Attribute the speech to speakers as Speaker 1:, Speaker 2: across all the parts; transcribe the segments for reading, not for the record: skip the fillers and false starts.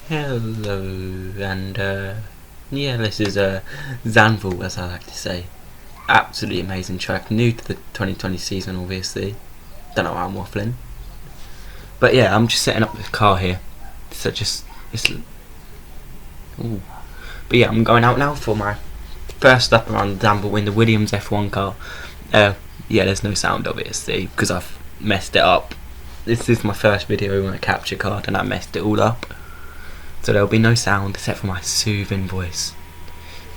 Speaker 1: Hello, and yeah, this is Zanvil, as I like to say. Absolutely amazing track, new to the 2020 season, obviously. Don't know why I'm waffling, but yeah, I'm just setting up the car here. So it's ooh. But yeah, I'm going out now for my first lap around Zanvil in the Williams F1 car. Yeah, there's no sound obviously because I've messed it up. This is my first video on a capture card, and I messed it all up. So there'll be no sound except for my soothing voice.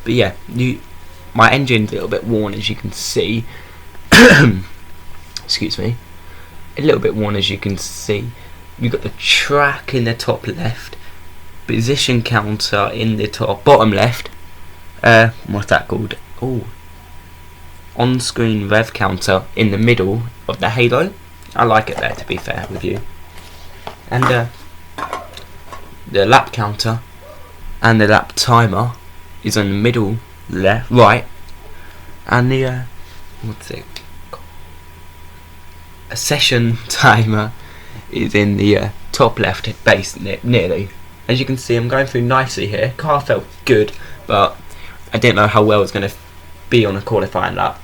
Speaker 1: But yeah, my engine's a little bit worn, as you can see. Excuse me. A little bit worn, as you can see. You've got the track in the top left, position counter in the bottom left. What's that called? Oh, on-screen rev counter in the middle of the halo. I like it there, to be fair with you. And the lap counter and the lap timer is on the middle left, right, and the what's it? A session timer is in the top left base nearly. As you can see, I'm going through nicely here. Car felt good, but I didn't know how well it's going to be on a qualifying lap.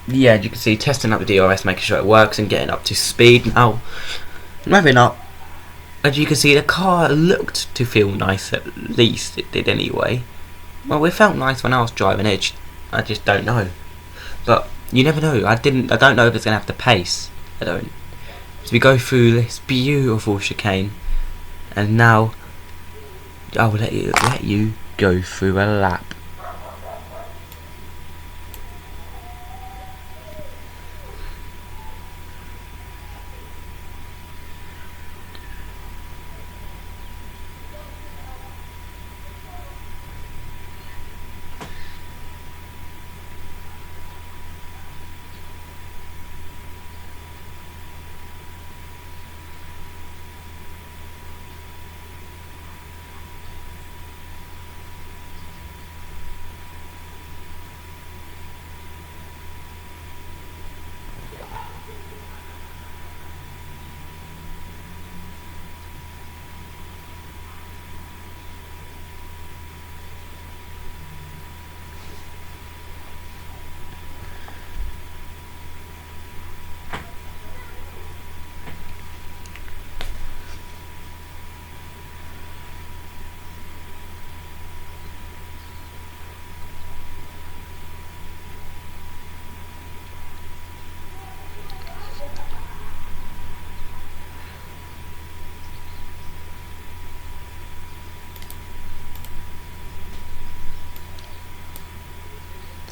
Speaker 1: Yeah, as you can see, testing out the DRS, making sure it works and getting up to speed now. Moving up, as you can see, the car looked to feel nice, at least it did anyway. Well, it felt nice when I was driving it, I just don't know. But you never know, I don't know if it's going to have the pace, I don't. So we go through this beautiful chicane, and now I will let you go through a lap.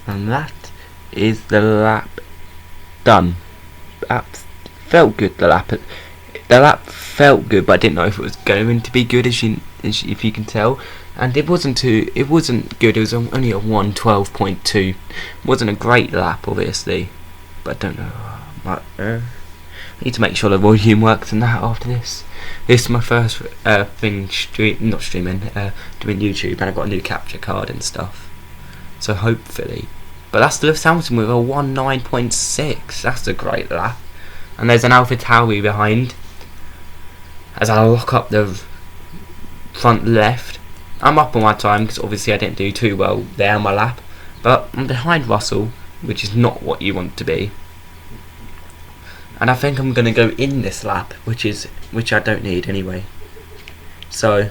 Speaker 1: And that is the lap done. That felt good. The lap felt good, but I didn't know if it was going to be good, if you can tell. And it wasn't good. It was only a 1:12.2. Wasn't a great lap, obviously, but I don't know. I need to make sure the volume works and that after this. This is my first thing doing YouTube, and I've got a new capture card and stuff. So hopefully. But that's the Lewis Hamilton with a 19.6. That's a great lap. And there's an AlphaTauri behind. As I lock up the front left. I'm up on my time because obviously I didn't do too well there on my lap. But I'm behind Russell, which is not what you want to be. And I think I'm going to go in this lap, which I don't need anyway. So,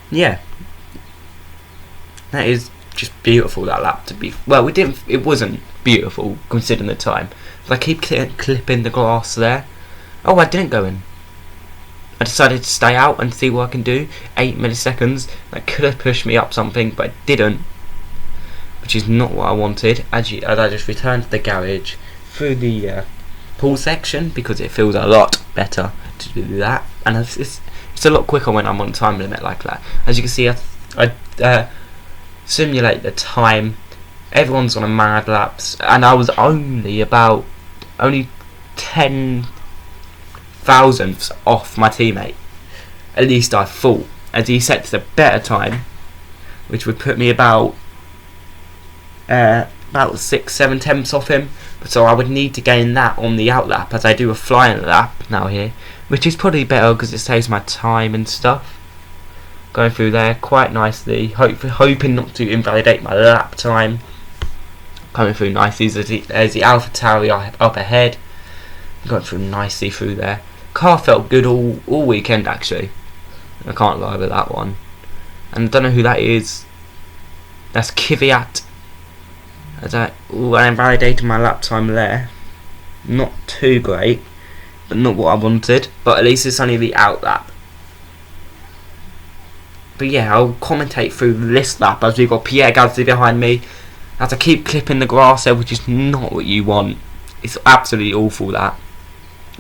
Speaker 1: yeah. That is just beautiful, that lap to be. Well, it wasn't beautiful considering the time. But I keep clipping the glass there. Oh, I didn't go in. I decided to stay out and see what I can do. 8 milliseconds. That could have pushed me up something, but it didn't. Which is not what I wanted. As I just returned to the garage through the pool section because it feels a lot better to do that. And it's a lot quicker when I'm on time limit like that. As you can see, I simulate the time. Everyone's on a mad laps, and I was only 10 thousandths off my teammate. At least I thought, as he set a better time, which would put me about about 6-7 tenths off him, so I would need to gain that on the out lap, as I do a flying lap now here, which is probably better because it saves my time and stuff. Going through there quite nicely, hoping not to invalidate my lap time. Coming through nicely, there's the AlphaTauri up ahead. Going through nicely through there. Car felt good all weekend actually. I can't lie with that one. And I don't know who that is. That's Kvyat. I invalidated my lap time there. Not too great, but not what I wanted. But at least it's only the out lap. But yeah, I'll commentate through this lap as we've got Pierre Gasly behind me. As I keep clipping the grass there, which is not what you want. It's absolutely awful that.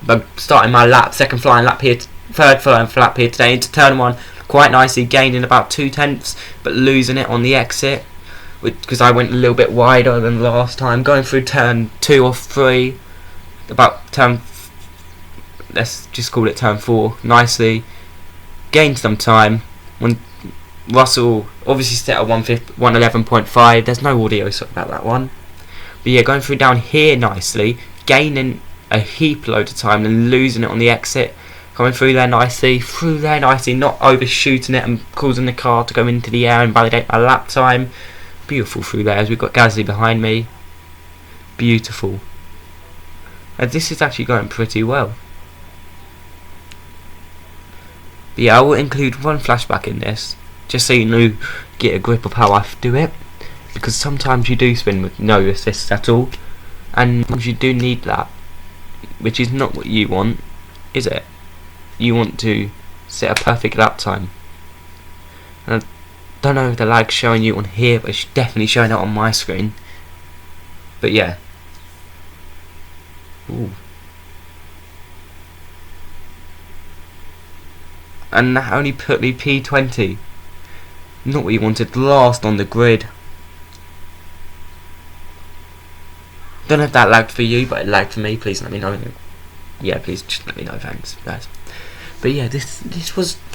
Speaker 1: But starting my lap, second flying lap here, third flying lap here today into turn 1, quite nicely, gaining about 2 tenths, but losing it on the exit, because I went a little bit wider than last time. Going through turn 2 or 3, about let's just call it turn 4, nicely, gained some time. When Russell obviously set at 111.5, there's no audio about that one. But yeah, going through down here nicely, gaining a heap load of time and losing it on the exit. Coming through there nicely, not overshooting it and causing the car to go into the air and validate my lap time. Beautiful through there as we've got Gasly behind me. Beautiful. And this is actually going pretty well. But yeah, I will include one flashback in this, just so you get a grip of how I do it. Because sometimes you do spin with no assist at all, and you do need that, which is not what you want, is it? You want to set a perfect lap time. And I don't know if the lag's showing you on here, but it's definitely showing it on my screen. But yeah. Ooh. And that only put me P20. Not what you wanted, last on the grid. Don't know if that lagged for you, but it lagged for me. Please let me know. Yeah, please just let me know, thanks guys. But yeah, this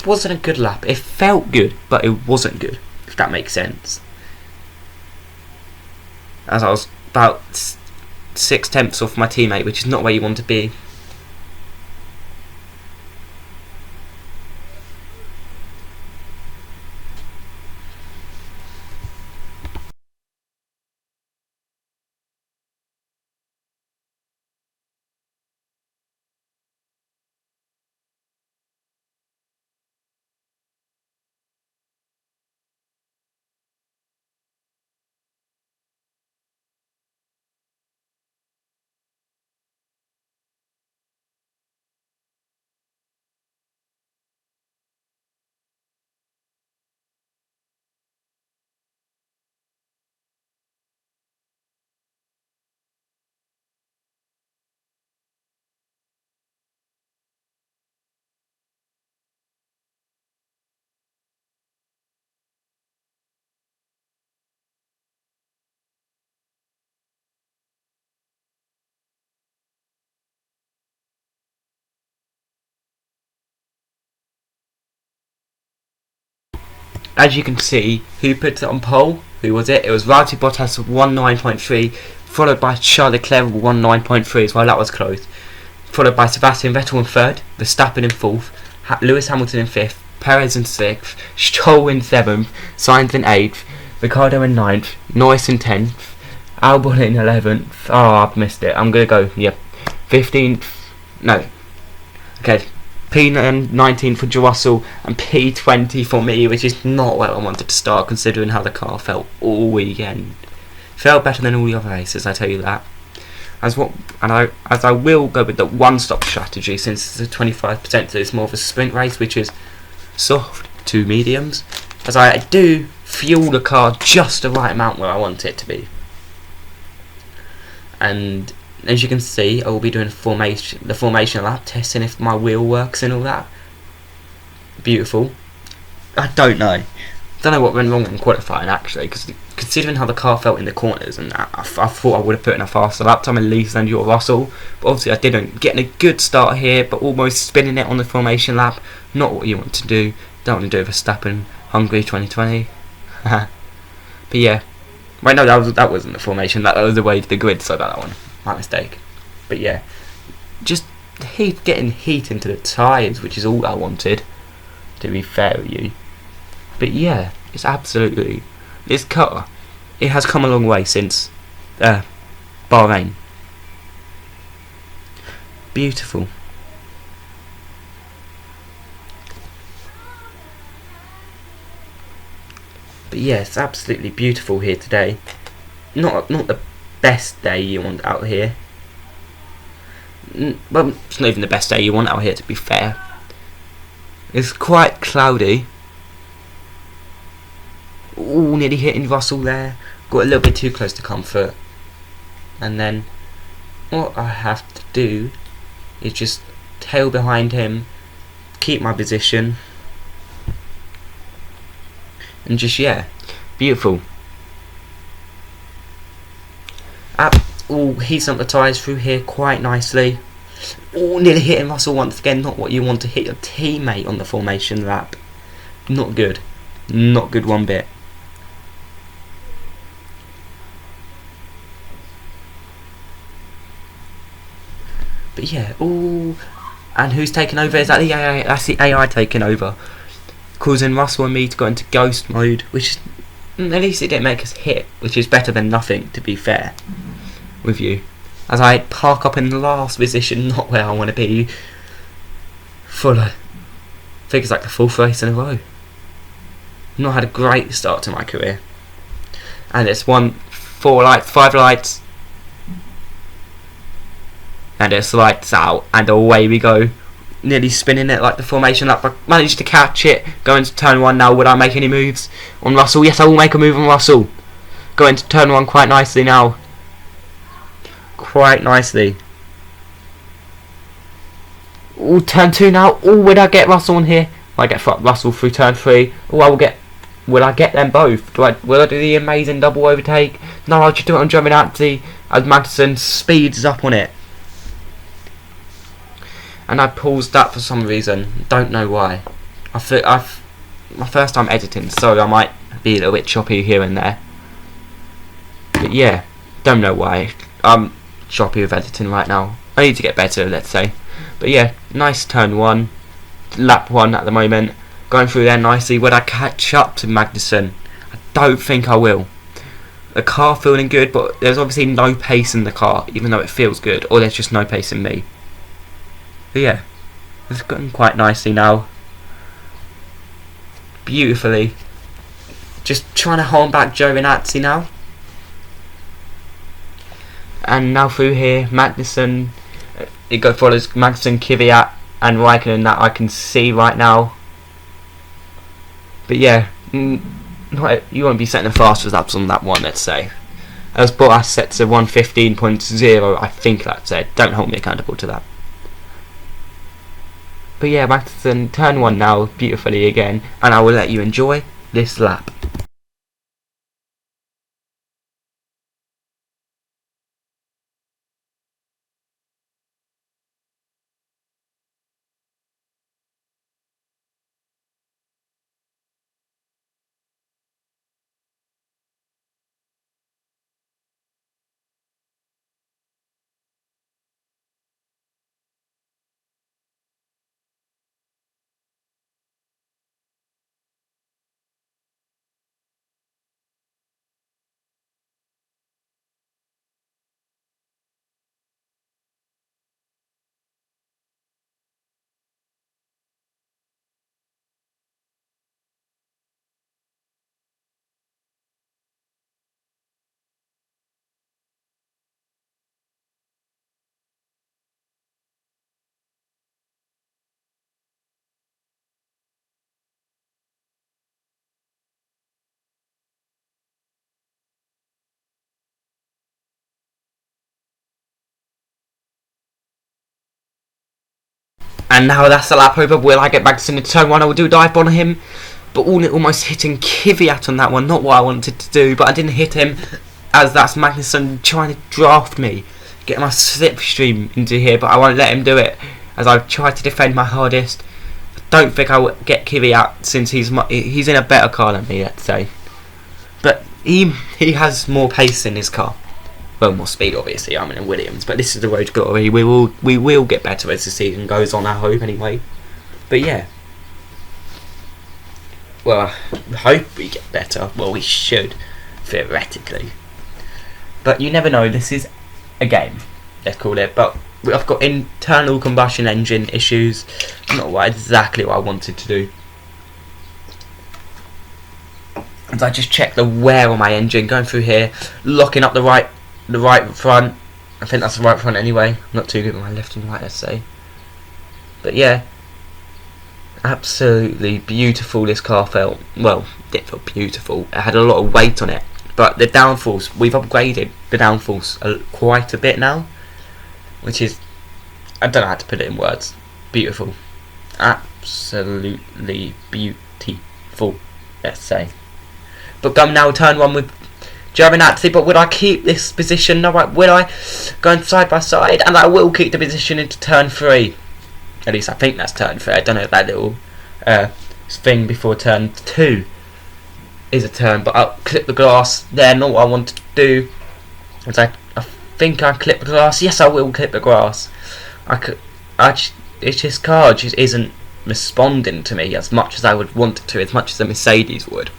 Speaker 1: wasn't a good lap. It felt good, but it wasn't good, if that makes sense. As I was about 6 tenths off my teammate, which is not where you want to be. As you can see, who put it on pole? Who was it? It was Valtteri Bottas of 19.3, followed by Charles Leclerc of 19.3 as well. That was close. Followed by Sebastian Vettel in 3rd, Verstappen in 4th, Lewis Hamilton in 5th, Perez in 6th, Stroll in 7th, Sainz in 8th, Ricciardo in 9th, Norris in 10th, Albon in 11th. Oh, I've missed it. I'm gonna go. Yep, 15th. No. Okay. P19 for Russell and P20 for me, which is not where I wanted to start considering how the car felt all weekend. Felt better than all the other races, I tell you that. As I will go with the one-stop strategy, since it's a 25%, so it's more of a sprint race, which is soft to mediums, as I do fuel the car just the right amount where I want it to be. And as you can see, I will be doing the formation lap, testing if my wheel works and all that. Beautiful. I don't know what went wrong in qualifying actually, because considering how the car felt in the corners and that, I thought I would have put in a faster lap time at least than your Russell, but obviously I didn't. Getting a good start here, but almost spinning it on the formation lap. Not what you want to do. Don't want to do Verstappen, Hungary 2020. But yeah, Wait, no, that wasn't the formation. That was the way to the grid. So about that one. My mistake. But yeah, just getting heat into the tyres, which is all I wanted, to be fair with you. But yeah, it's absolutely, this car, it has come a long way since Bahrain. Beautiful. But yeah, it's absolutely beautiful here today. Not the best day you want out here. Well, it's not even the best day you want out here, to be fair. It's quite cloudy. Ooh, nearly hitting Russell there. Got a little bit too close to comfort. And then what I have to do is just tail behind him, keep my position, and just, yeah, beautiful. Heats up the tyres through here quite nicely. Nearly hitting Russell once again. Not what you want to hit your teammate on the formation lap. Not good. Not good one bit. But yeah, and who's taking over? Is that the AI? That's the AI taking over, causing Russell and me to go into ghost mode, which at least it didn't make us hit, which is better than nothing, to be fair with you. As I park up in the last position, not where I want to be, for I think it's like the 4th race in a row. Not had a great start to my career, and it's 5 lights. And it's lights out, and away we go. Nearly spinning it like the formation up. I managed to catch it. Going to turn 1 now. Would I make any moves on Russell? Yes, I will make a move on Russell. Going to turn 1 quite nicely now. Quite nicely. Turn 2 now. Would I get Russell on here? I get Russell through turn 3. Will I get them both? Will I do the amazing double overtake? No, I'll just do it on Giovinazzi as Magnussen speeds up on it. And I paused that for some reason. Don't know why. My first time editing, so I might be a little bit choppy here and there. But yeah, don't know why. I'm choppy with editing right now. I need to get better, let's say. But yeah, nice turn 1, lap 1 at the moment. Going through there nicely. Would I catch up to Magnussen? I don't think I will. The car feeling good, but there's obviously no pace in the car, even though it feels good. Or there's just no pace in me. But yeah, it's gotten quite nicely now. Beautifully. Just trying to hold back Giovinazzi now. And now through here, Magnussen. It follows Magnussen, Kvyat, and Raikkonen that I can see right now. But yeah, you won't be setting the fastest laps on that one, let's say. As Bottas set to 1:15.0, I think that's it. Don't hold me accountable to that. But yeah, Magnussen, turn 1 now, beautifully again, and I will let you enjoy this lap. And now that's the lap over. Will I get Magnussen into turn 1? I will do a dive bomb on him. But almost hitting Kvyat on that one. Not what I wanted to do, but I didn't hit him. As that's Magnussen trying to draft me. Get my slipstream into here, but I won't let him do it. As I try to defend my hardest. I don't think I will get Kvyat since he's in a better car than me, let's say. But he has more pace in his car. Well, more speed, obviously. I'm in a Williams, but this is the road to glory. We will get better as the season goes on, I hope, anyway. But yeah. Well, I hope we get better. Well, we should, theoretically. But you never know. This is a game, let's call it. But I've got internal combustion engine issues. Not exactly what I wanted to do. And I just checked the wear on my engine, going through here, locking up the right front. I think that's the right front anyway. I'm not too good with my left and right, let's say. But yeah, absolutely beautiful this car felt. Well, it didn't feel beautiful. It had a lot of weight on it. But the downforce, we've upgraded the downforce quite a bit now. Which is, I don't know how to put it in words. Beautiful. Absolutely beautiful, let's say. But going now turn one with Giovinazzi, but would I keep this position? No, will I? Going side by side, and I will keep the position into turn 3. At least I think that's turn 3. I don't know if that little thing before turn 2 is a turn, but I'll clip the glass there. Not what I wanted to do. As I think I clip the glass. Yes, I will clip the glass. It's just car just isn't responding to me as much as I would want it to, as much as a Mercedes would.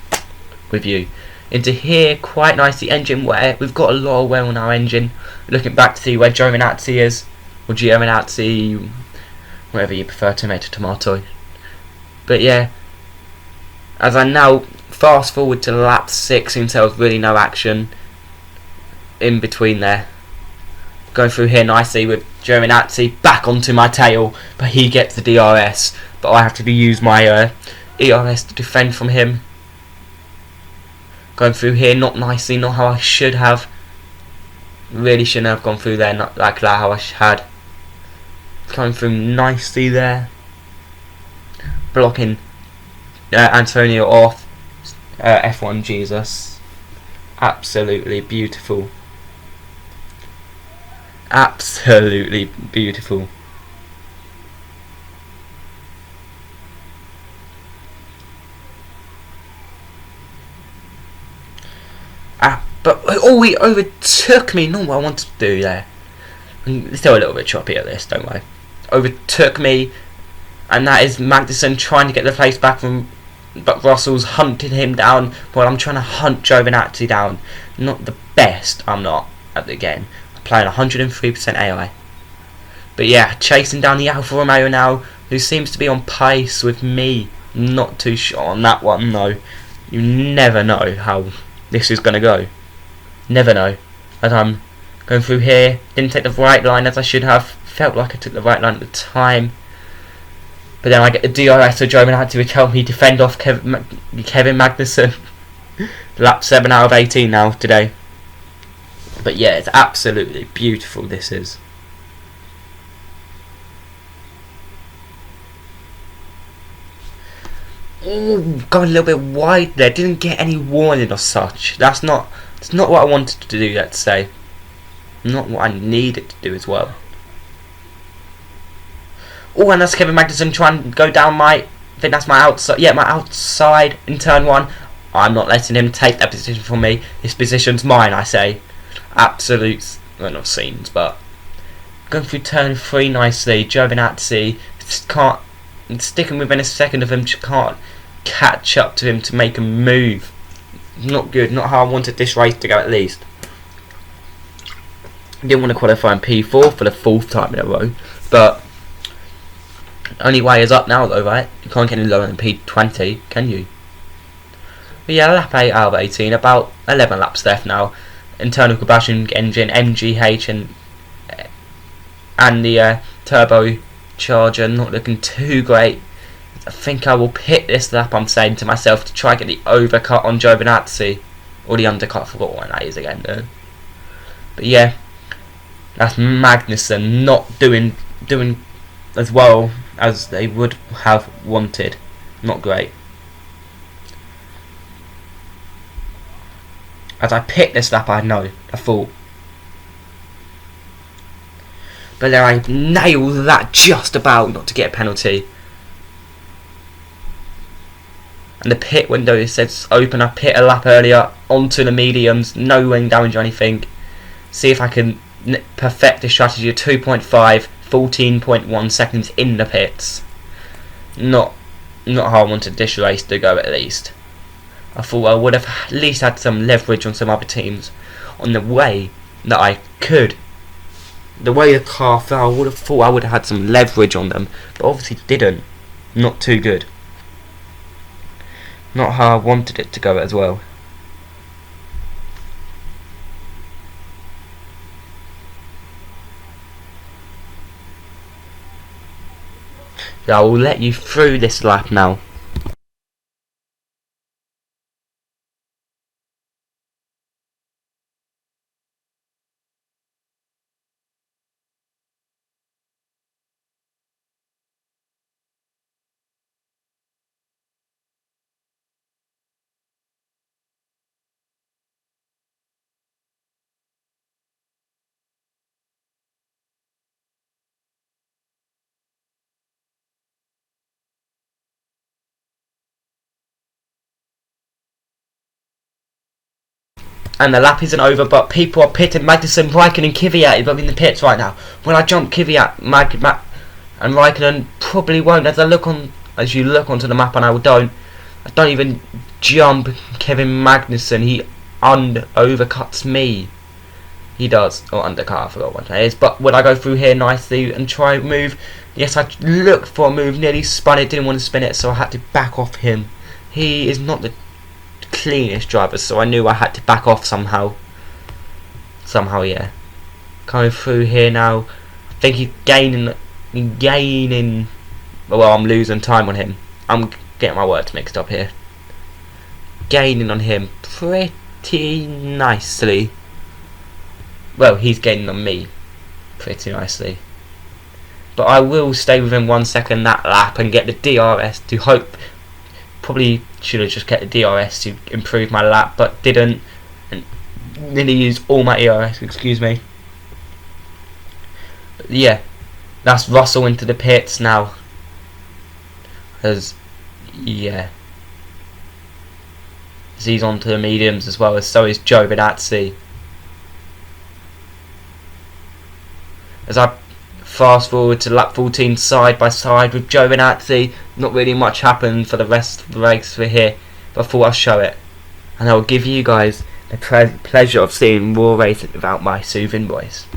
Speaker 1: With you into here, quite nice. The engine wear, we've got a lot of wear on our engine. Looking back to see where Giovinazzi is, or Giovinazzi, whatever you prefer, tomato. But yeah, as I now fast forward to lap 6, since there was really no action in between there. Going through here nicely with Giovinazzi back onto my tail, but he gets the DRS. But I have to use my ERS to defend from him. Going through here, not nicely, not how I should have. Really shouldn't have gone through there, not like that how I had. Coming through nicely there. Blocking Antonio off. F1 Jesus. Absolutely beautiful. Absolutely beautiful. But he overtook me. Not what I wanted to do there. It's still a little bit choppy at this, don't worry. Overtook me, and that is Magnussen trying to get the place back from, but Russell's hunting him down while I'm trying to hunt Giovinazzi down. Not the best, I'm not, at the game. I'm playing 103% AI. But yeah, chasing down the Alfa Romeo now, who seems to be on pace with me. Not too sure on that one, though. You never know how this is going to go. Never know. As I'm going through here, didn't take the right line as I should have. Felt like I took the right line at the time. But then I get the DRS, so Giovinazzi would help me defend off Kevin Magnussen. Lap 7 out of 18 now today. But yeah, it's absolutely beautiful, this is. Oh, got a little bit wide there. Didn't get any warning or such. It's not what I wanted to do, let's say. Not what I needed to do as well. Oh, and that's Kevin Magnussen trying to go down I think that's my outside. Yeah, my outside in turn 1. I'm not letting him take that position from me. This position's mine, I say. Absolute, well, not scenes, but going through turn 3 nicely. Giovinazzi can't, sticking within a second of him, can't catch up to him to make a move. Not good, not how I wanted this race to go, at least. Didn't want to qualify in P4 for the 4th time in a row, but only way is up now, though, right? You can't get any lower than P20, can you? But yeah, lap 8 out of 18, about 11 laps left now. Internal combustion engine, MGH, and the turbo charger not looking too great. I think I will pit this lap, I'm saying to myself, to try and get the overcut on Giovinazzi. Or the undercut, I forgot what that is again, though. But yeah, that's Magnussen not doing as well as they would have wanted. Not great. As I pit this lap, I thought. But then I nailed that just about not to get a penalty. and the pit window, it says open. I pit a lap earlier onto the mediums, no wing damage or anything. See if I can perfect the strategy of 2.5, 14.1 seconds in the pits. Not how I wanted this race to go, at least. I thought I would have at least had some leverage on some other teams on the way that I could. The way the car fell, I would have thought I would have had some leverage on them, but obviously didn't. Not too good. Not how I wanted it to go as well. So I will let you through this lap now. And the lap isn't over, but people are pitting. Magnussen, Raikkonen, and Kvyat are in the pits right now. When I jump Kvyat, and Raikkonen probably won't. As you look onto the map, and I don't even jump Kevin Magnussen. He overcuts me. He does, or undercut. I forgot what that is. But when I go through here nicely and try and move, yes, I looked for a move, nearly spun it, didn't want to spin it, so I had to back off him. He is not the cleanest driver, so I knew I had to back off somehow. Yeah. Coming through here now. I think he's gaining. Well, I'm losing time on him. I'm getting my words mixed up here. Gaining on him pretty nicely. Well, he's gaining on me pretty nicely. But I will stay within 1 second that lap and get the DRS to hope. Probably should have just kept the DRS to improve my lap, but didn't, and nearly used all my ERS, excuse me. But yeah, that's Russell into the pits now. As he's onto the mediums as well, as so is Giovinazzi. As I fast forward to lap 14 side by side with Giovinazzi, not really much happened for the rest of the race for here, but I thought I'll show it, and I'll give you guys the pleasure of seeing more racing without my soothing voice.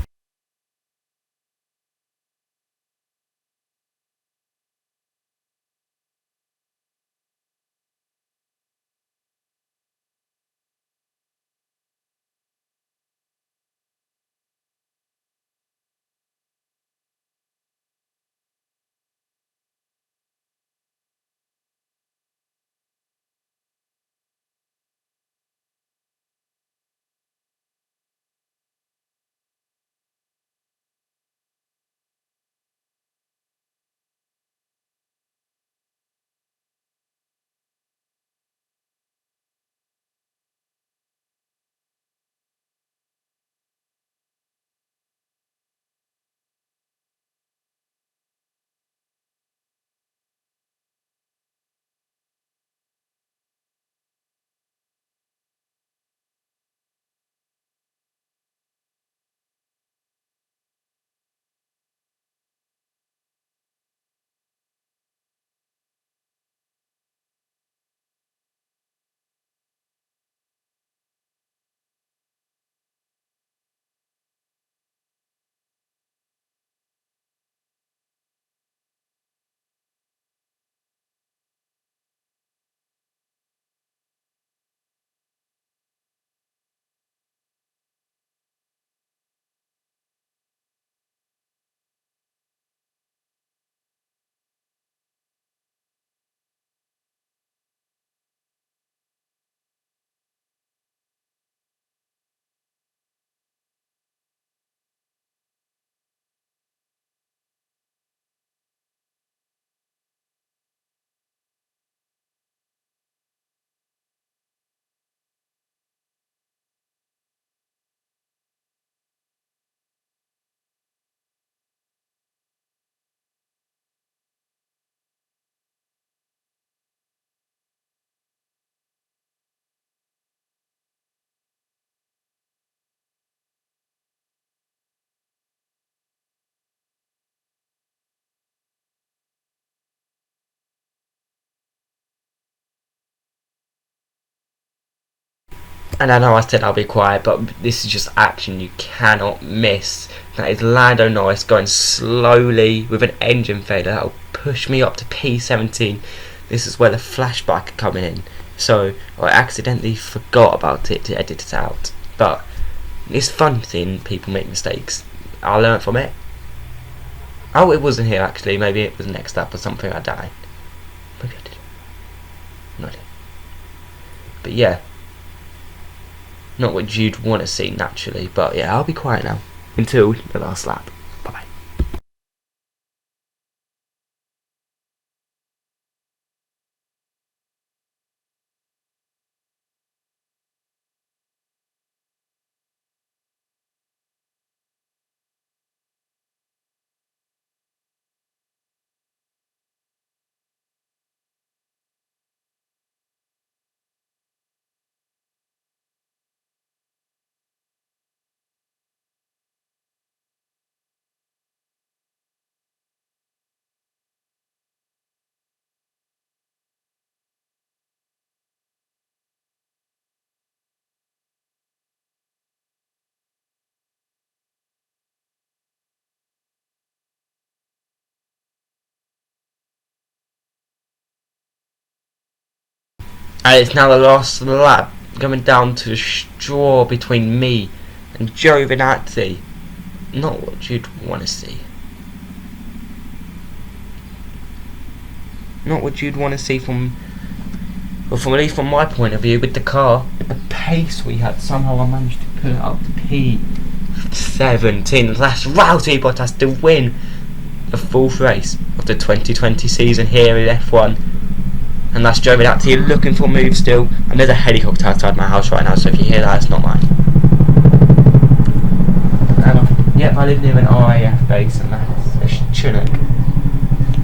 Speaker 1: And I know I said I'll be quiet, but this is just action you cannot miss. That is Lando Norris going slowly with an engine failure. That'll push me up to P17. This is where the flashback are coming in. So I accidentally forgot about it to edit it out. But it's fun seeing people make mistakes. I learned from it. Oh, it wasn't here actually. Maybe it was next up or something. I died. Maybe I did. No idea. But yeah. Not what you'd want to see naturally, but yeah, I'll be quiet now until the last lap. Bye bye. And it's now the last lap, coming down to a straw between me and Giovinazzi. Not what you'd want to see. Not what you'd want to see from, well, from at least from my point of view with the car. The pace we had, somehow I managed to put it up to P17. That's Valtteri Bottas to win the fourth race of the 2020 season here in F1. And that's Giovinazzi looking for moves still. And there's a helicopter outside my house right now, so if you hear that, it's not mine. Yep, I live near an RAF base, and that's a Chinook.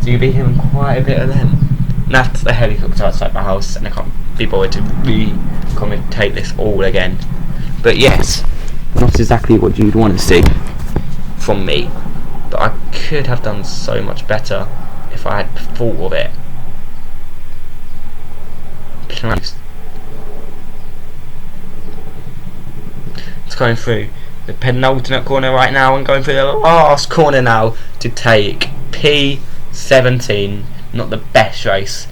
Speaker 1: So you'll be hearing quite a bit of them. And that's the helicopter outside my house, and I can't be bothered to re-commentate this all again. But yes, not exactly what you'd want to see from me. But I could have done so much better if I had thought of it. It's going through the penultimate corner right now and going through the last corner now to take P17. Not the best race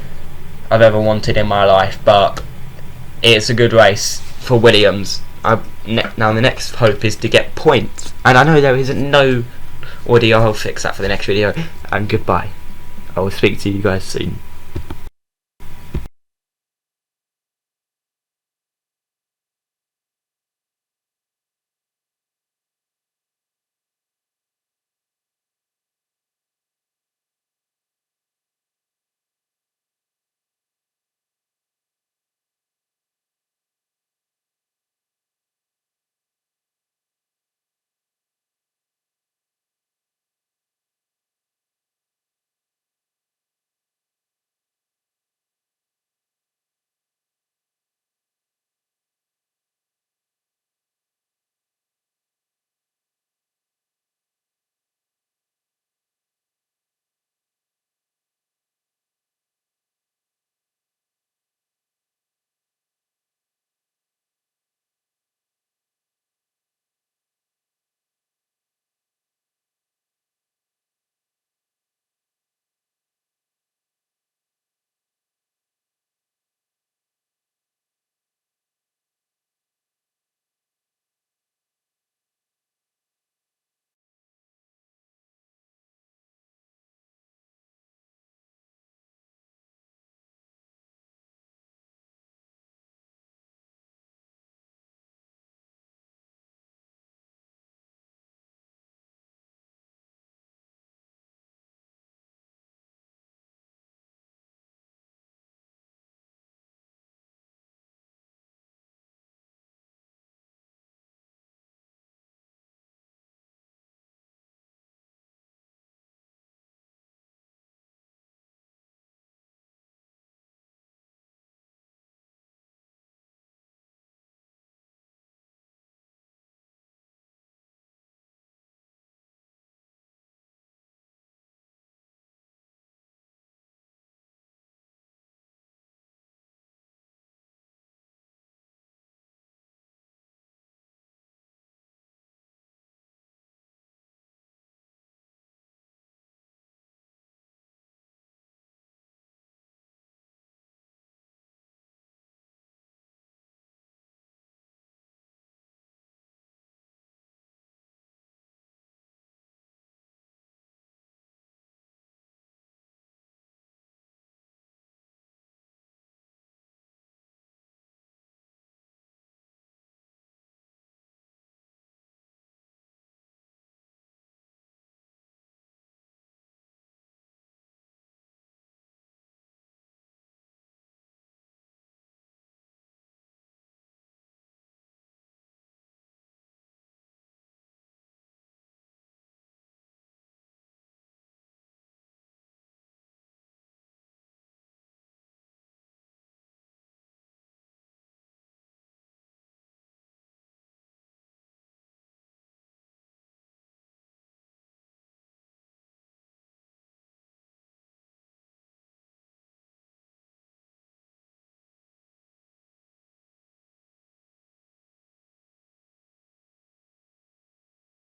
Speaker 1: I've ever wanted in my life, but it's a good race for Williams. Now the next hope is to get points, and I know there isn't no audio. I'll fix that for the next video, and goodbye. I will speak to you guys soon.